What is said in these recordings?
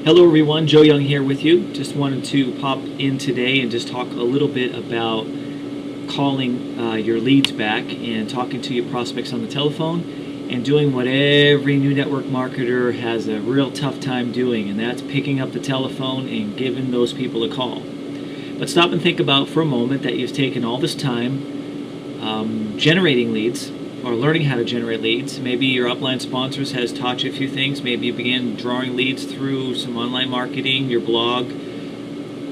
Hello everyone, Joe Young here with you. Just wanted to pop in today and just talk a little bit about calling your leads back and talking to your prospects on the telephone and doing what every new network marketer has a real tough time doing, and that's picking up the telephone and giving those people a call. But stop and think about for a moment that you've taken all this time generating leads or learning how to generate leads. Maybe your upline sponsors has taught you a few things. Maybe you began drawing leads through some online marketing, your blog,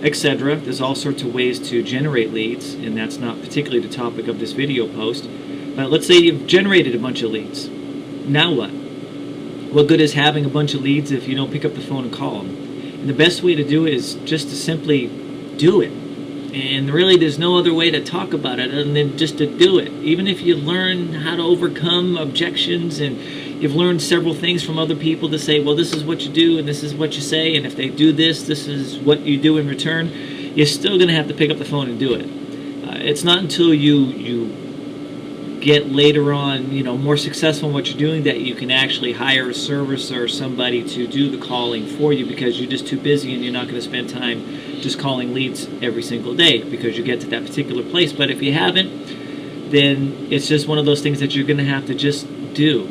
etc. There's all sorts of ways to generate leads, and that's not particularly the topic of this video post. But let's say you've generated a bunch of leads. Now what? What good is having a bunch of leads if you don't pick up the phone and call them? And the best way to do it is just to simply do it. And really there's no other way to talk about it other than just to do it. Even if you learn how to overcome objections and you've learned several things from other people to say, well, this is what you do and this is what you say, and if they do this, this is what you do in return, you're still going to have to pick up the phone and do it. It's not until you get later on, more successful in what you're doing that you can actually hire a servicer or somebody to do the calling for you, because you're just too busy and you're not going to spend time just calling leads every single day because you get to that particular place. But if you haven't, then it's just one of those things that you're going to have to just do,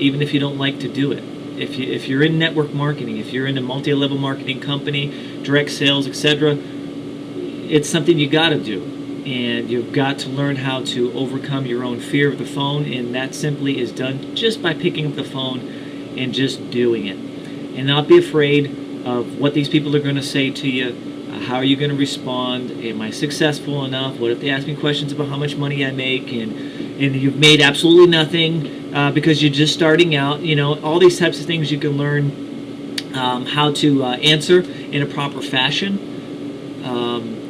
even if you don't like to do it. If you're in network marketing, if you're in a multi-level marketing company, direct sales, etc., it's something you got to do. And you've got to learn how to overcome your own fear of the phone, and that simply is done just by picking up the phone and just doing it. And not be afraid of what these people are going to say to you. How are you going to respond? Am I successful enough? What if they ask me questions about how much money I make and you've made absolutely nothing because you're just starting out? All these types of things you can learn how to answer in a proper fashion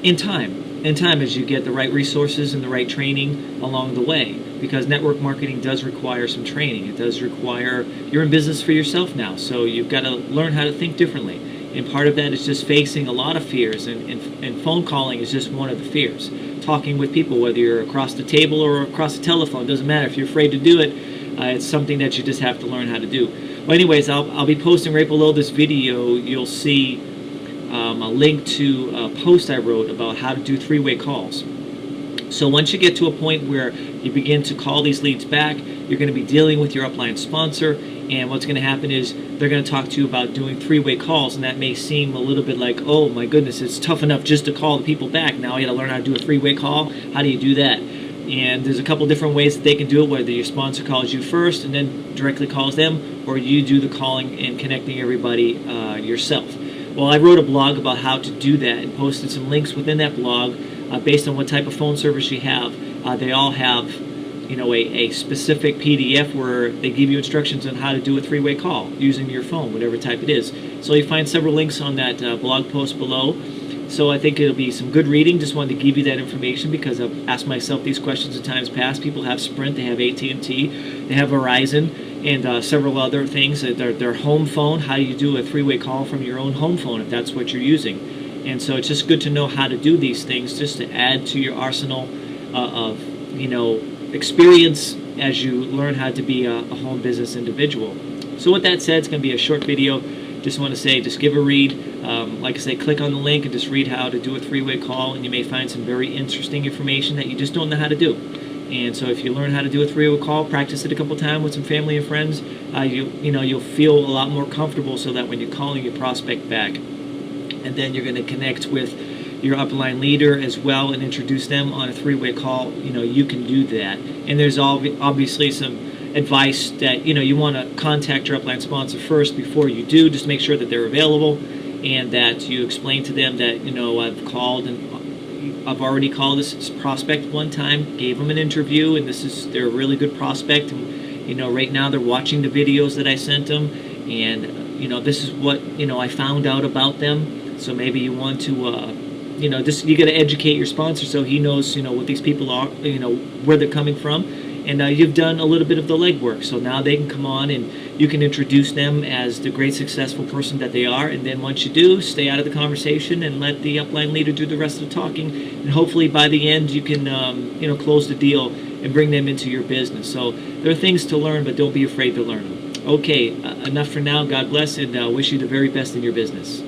in time as you get the right resources and the right training along the way, because network marketing does require some training. It does require, you're in business for yourself now, so you've got to learn how to think differently, and part of that is just facing a lot of fears, and phone calling is just one of the fears. Talking with people, whether you're across the table or across the telephone, doesn't matter. If you're afraid to do it, it's something that you just have to learn how to do. Well, anyways, I'll be posting right below this video. You'll see a link to a post I wrote about how to do three-way calls. So once you get to a point where you begin to call these leads back, you're going to be dealing with your upline sponsor, and what's going to happen is they're going to talk to you about doing three-way calls, and that may seem a little bit like, oh my goodness, it's tough enough just to call the people back. Now I got to learn how to do a three-way call. How do you do that? And there's a couple different ways that they can do it, whether your sponsor calls you first and then directly calls them, or you do the calling and connecting everybody yourself. Well, I wrote a blog about how to do that and posted some links within that blog based on what type of phone service you have. They all have, a specific PDF where they give you instructions on how to do a three-way call using your phone, whatever type it is. So you find several links on that blog post below. So I think it'll be some good reading. Just wanted to give you that information because I've asked myself these questions in times past. People have Sprint, they have AT&T, they have Verizon, and several other things. Their home phone, how you do a three-way call from your own home phone if that's what you're using. And so it's just good to know how to do these things just to add to your arsenal of experience as you learn how to be a home business individual. So with that said, it's going to be a short video. Just want to say, just give a read. Like I say, click on the link and just read how to do a three-way call, and you may find some very interesting information that you just don't know how to do. And so if you learn how to do a three-way call, practice it a couple times with some family and friends, you'll feel a lot more comfortable, so that when you're calling your prospect back, and then you're going to connect with your upline leader as well and introduce them on a three-way call, you can do that. And there's obviously some advice that you want to contact your upline sponsor first before you do, just make sure that they're available and that you explain to them that I've called and I've already called this prospect one time, gave them an interview, and they're a really good prospect, and right now they're watching the videos that I sent them, and this is what I found out about them. So maybe you want to you got to educate your sponsor so he knows what these people are, where they're coming from. And you've done a little bit of the legwork, so now they can come on and you can introduce them as the great successful person that they are. And then once you do, stay out of the conversation and let the upline leader do the rest of the talking. And hopefully by the end you can close the deal and bring them into your business. So there are things to learn, but don't be afraid to learn them. Okay, enough for now. God bless, and wish you the very best in your business.